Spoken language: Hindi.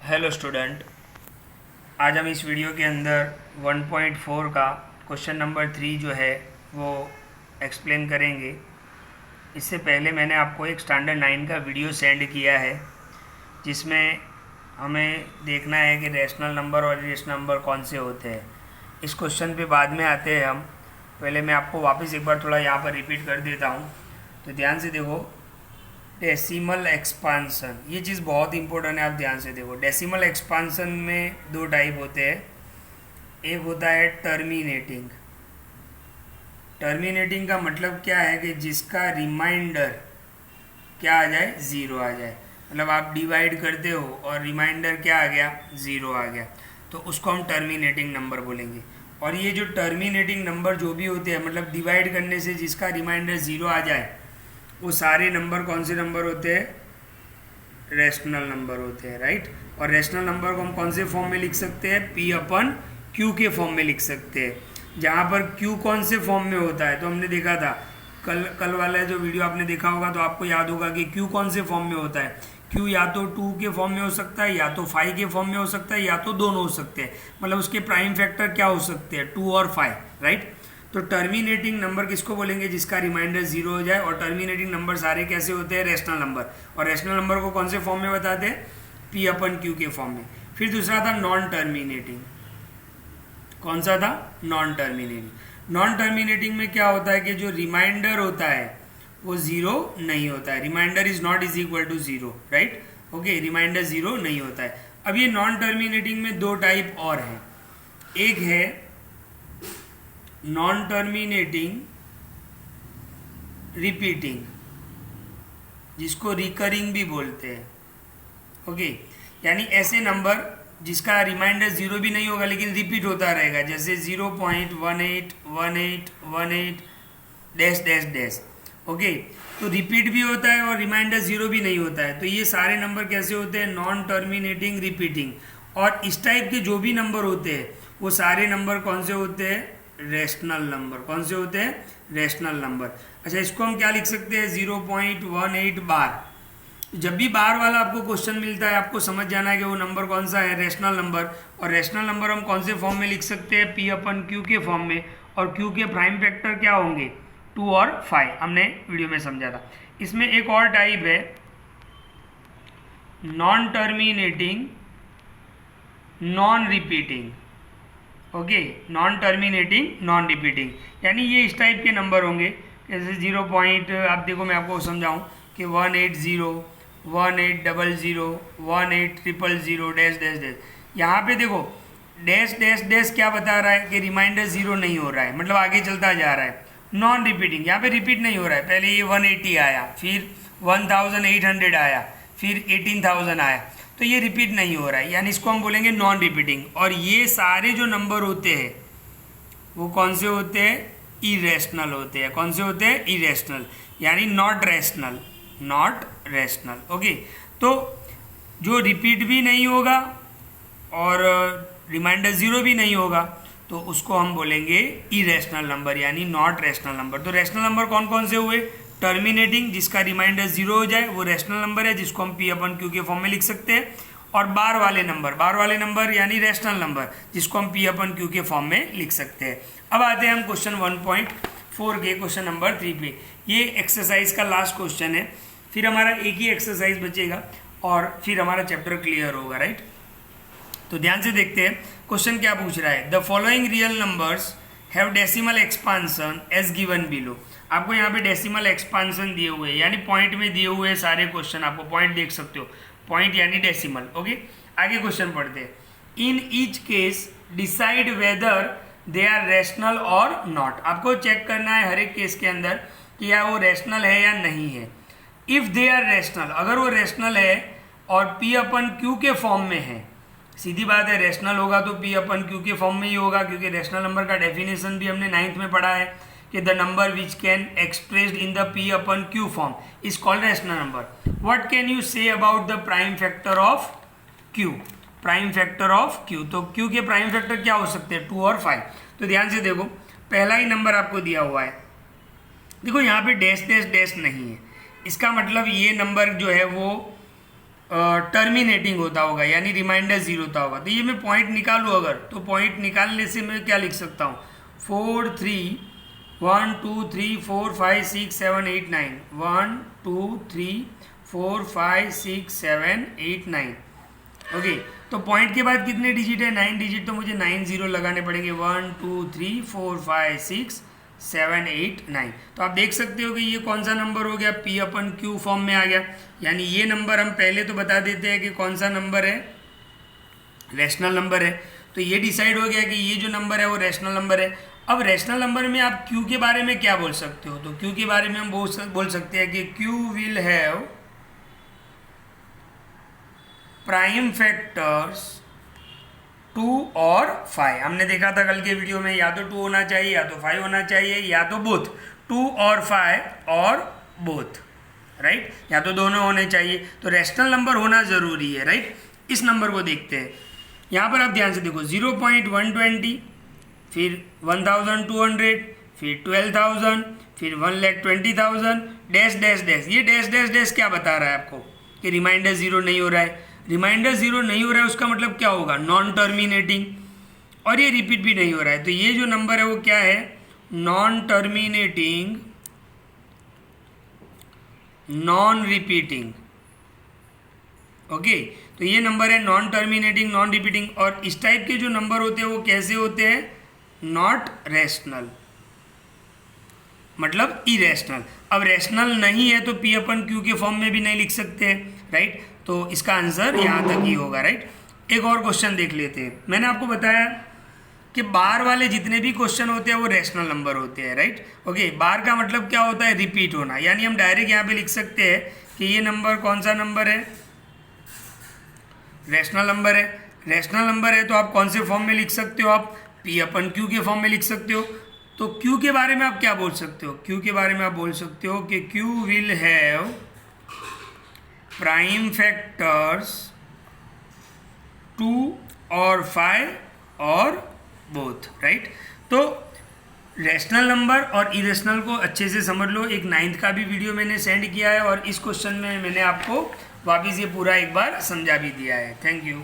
हेलो स्टूडेंट, आज हम इस वीडियो के अंदर 1.4 का क्वेश्चन नंबर 3 जो है वो एक्सप्लेन करेंगे। इससे पहले मैंने आपको एक स्टैंडर्ड 9 का वीडियो सेंड किया है जिसमें हमें देखना है कि रैशनल नंबर और इरेशनल नंबर कौन से होते हैं। इस क्वेश्चन पे बाद में आते हैं हम। पहले मैं आपको वापस एक बार थोड़ा यहाँ पर रिपीट कर देता हूँ, तो ध्यान से देखो। डेसिमल एक्सपांसन, ये चीज़ बहुत इंपॉर्टेंट है, आप ध्यान से देखो। डेसिमल एक्सपांसन में दो टाइप होते हैं। एक होता है टर्मिनेटिंग। टर्मिनेटिंग का मतलब क्या है कि जिसका रिमाइंडर क्या आ जाए, ज़ीरो आ जाए। मतलब आप डिवाइड करते हो और रिमाइंडर क्या आ गया, ज़ीरो आ गया, तो उसको हम टर्मिनेटिंग नंबर बोलेंगे। और ये जो टर्मिनेटिंग नंबर जो भी होते हैं, मतलब डिवाइड करने से जिसका रिमाइंडर ज़ीरो आ जाए, वो सारे नंबर कौन से नंबर होते हैं, रैशनल नंबर होते हैं, राइट। और रैशनल नंबर को हम कौन से फॉर्म में लिख सकते हैं, P अपन Q के फॉर्म में लिख सकते हैं। जहाँ पर Q कौन से फॉर्म में होता है, तो हमने देखा था कल वाला जो वीडियो आपने देखा होगा तो आपको याद होगा कि Q कौन से फॉर्म में होता है। Q या तो 2 के फॉर्म में हो सकता है, या तो 5 के फॉर्म में हो सकता है, या तो दोनों हो सकते हैं। मतलब उसके प्राइम फैक्टर क्या हो सकते हैं, 2 और 5, राइट। तो टर्मिनेटिंग नंबर किसको बोलेंगे, जिसका रिमाइंडर जीरो हो जाए। और टर्मिनेटिंग नंबर सारे कैसे होते हैं, रैशनल नंबर। और रैशनल नंबर को कौन से फॉर्म में बताते हैं, P अपन Q के फॉर्म में। फिर दूसरा था नॉन टर्मिनेटिंग। कौन सा था, नॉन टर्मिनेटिंग। नॉन टर्मिनेटिंग में क्या होता है कि जो रिमाइंडर होता है वो जीरो नहीं होता है। Remainder is not is equal to zero, right. Okay, remainder zero नहीं होता है। अब ये नॉन टर्मिनेटिंग में दो टाइप और है। एक है नॉन टर्मिनेटिंग रिपीटिंग, जिसको रिकरिंग भी बोलते हैं। ओके, यानी ऐसे नंबर जिसका रिमाइंडर जीरो भी नहीं होगा लेकिन रिपीट होता रहेगा, जैसे 0.181818 डैश डैश डैश। ओके, तो रिपीट भी होता है और रिमाइंडर जीरो भी नहीं होता है। तो ये सारे नंबर कैसे होते हैं, नॉन टर्मिनेटिंग रिपीटिंग। और इस टाइप के जो भी नंबर होते हैं वो सारे नंबर कौन से होते हैं, रैशनल नंबर। कौन से होते हैं, रैशनल नंबर। अच्छा, इसको हम क्या लिख सकते हैं, 0.18 बार। जब भी बार वाला आपको क्वेश्चन मिलता है, आपको समझ जाना है कि वो नंबर कौन सा है, रैशनल नंबर। और रैशनल नंबर हम कौन से फॉर्म में लिख सकते हैं, P अपन Q के फॉर्म में। और Q के प्राइम फैक्टर क्या होंगे, 2 और 5, हमने वीडियो में समझा था। इसमें एक और टाइप है non terminating non repeating. Okay, non terminating non repeating, यानी ये इस टाइप के नंबर होंगे। जैसे 0 पॉइंट, आप देखो मैं आपको समझाऊं कि 180 1800 18000 डैश डैश डैश। यहाँ पे देखो डैश डैश डैश क्या बता रहा है कि रिमाइंडर जीरो नहीं हो रहा है, मतलब आगे चलता जा रहा है। नॉन रिपीटिंग, यहाँ पे रिपीट नहीं हो रहा है। पहले ये 180 आया, फिर 1800 आया, फिर 18000 आया, तो ये रिपीट नहीं हो रहा है, यानी इसको हम बोलेंगे नॉन रिपीटिंग। और ये सारे जो नंबर होते हैं वो कौन से होते हैं, इरेशनल होते हैं। कौन से होते हैं, इरेशनल, यानी not rational, not rational. Okay, तो जो रिपीट भी नहीं होगा और रिमाइंडर जीरो भी नहीं होगा, तो उसको हम बोलेंगे इरेशनल नंबर, यानी नॉट रैशनल नंबर। तो रैशनल नंबर कौन कौन से हुए, टर्मिनेटिंग, जिसका रिमाइंडर जीरो हो जाए वो रैशनल नंबर है, जिसको हम P अपन Q के फॉर्म में लिख सकते हैं। और बार वाले नंबर यानी रैशनल नंबर, जिसको हम P अपन Q के फॉर्म में लिख सकते हैं। अब आते हैं हम क्वेश्चन 1.4 के क्वेश्चन नंबर 3 पे। ये एक्सरसाइज का लास्ट क्वेश्चन है, फिर हमारा एक ही एक्सरसाइज बचेगा और फिर हमारा चैप्टर क्लियर होगा, राइट। तो ध्यान से देखते हैं क्वेश्चन क्या पूछ रहा है। The following real numbers have decimal expansion as given below. आपको यहाँ पे डेसिमल एक्सपांसन दिए हुए हैं, यानी पॉइंट में दिए हुए सारे क्वेश्चन, आपको पॉइंट देख सकते हो, पॉइंट यानी डेसिमल। ओके, आगे क्वेश्चन पढ़ते हैं। In each case decide whether they are rational और नॉट। आपको चेक करना है हर एक केस के अंदर कि या वो रैशनल है या नहीं है। इफ दे आर रैशनल, अगर वो रैशनल है और P अपन Q के फॉर्म में है, सीधी बात है, रैशनल होगा तो P अपन Q के फॉर्म में ही होगा, क्योंकि रैशनल नंबर का डेफिनेशन भी हमने 9th में पढ़ा है कि the number which can expressed in the P upon Q form is called rational number. What can you say about the prime factor of Q, prime factor of Q। तो Q के प्राइम फैक्टर क्या हो सकते हैं, 2 और 5। तो ध्यान से देखो, पहला ही नंबर आपको दिया हुआ है, देखो यहाँ पे डैश डैश डैश नहीं है, इसका मतलब ये नंबर जो है वो टर्मिनेटिंग होता होगा, यानी रिमाइंडर 0 होता होगा। तो ये मैं पॉइंट निकालूँ अगर, तो पॉइंट निकालने से मैं क्या लिख सकता हूँ, 4 3 1 2 3 4 5 6 7 8 9 1 2 3 4 5 6 7 8 9। ओके, तो पॉइंट के बाद कितने डिजिट है, 9 डिजिट, तो मुझे 9 0 लगाने पड़ेंगे, 1 2 3 4 5 6 7 8 9। तो आप देख सकते हो कि ये कौन सा नंबर हो गया, P/Q फॉर्म में आ गया। यानी ये नंबर हम पहले तो बता देते हैं कि कौन सा नंबर है, रैशनल नंबर है। तो ये डिसाइड हो गया कि ये जो नंबर है वो रैशनल नंबर है। अब रैशनल नंबर में आप Q के बारे में क्या बोल सकते हो, तो Q के बारे में हम बोल सकते हैं कि Q will have prime factors 2 और 5। हमने देखा था कल के वीडियो में, या तो 2 होना चाहिए या तो 5 होना चाहिए, या तो बोथ 2 और 5 और बोथ, राइट, या तो दोनों होने चाहिए। तो रैशनल नंबर होना ज़रूरी है, राइट। इस नंबर को देखते हैं, यहाँ पर आप ध्यान से देखो, 0.120, फिर 1200, फिर 12,000, फिर 1,20,000, डैश डैश डैश। ये डैश डैश डैश क्या बता रहा है आपको कि रिमाइंडर 0 नहीं हो रहा है। रिमाइंडर 0 नहीं हो रहा है उसका मतलब क्या होगा, नॉन टर्मिनेटिंग, और ये रिपीट भी नहीं हो रहा है। तो ये जो नंबर है वो क्या है, non terminating non repeating. Okay, तो ये नंबर है नॉन टर्मिनेटिंग नॉन रिपीटिंग। और इस टाइप के जो नंबर होते हैं वो कैसे होते हैं, नॉट रैशनल, मतलब इरेशनल। अब रैशनल नहीं है तो P/Q के फॉर्म में भी नहीं लिख सकते हैं, राइट। तो इसका आंसर यहाँ तक ही होगा, राइट। एक और क्वेश्चन देख लेते हैं। मैंने आपको बताया कि बार वाले जितने भी क्वेश्चन होते हैं वो रैशनल नंबर होते हैं, राइट। ओके, बार का मतलब क्या होता है, रिपीट होना। यानी हम डायरेक्ट यहाँ पे लिख सकते हैं कि ये नंबर कौन सा नंबर है, रैशनल नंबर है। रैशनल नंबर है तो आप कौन से फॉर्म में लिख सकते हो, आप P/Q के फॉर्म में लिख सकते हो। तो Q के बारे में आप क्या बोल सकते हो, Q के बारे में आप बोल सकते हो कि Q will have prime factors 2 और 5 और बोथ, राइट। तो रैशनल नंबर और इरेशनल को अच्छे से समझ लो। एक 9th का भी वीडियो मैंने सेंड किया है और इस क्वेश्चन में मैंने आपको वापिस ये पूरा एक बार समझा भी दिया है। Thank you.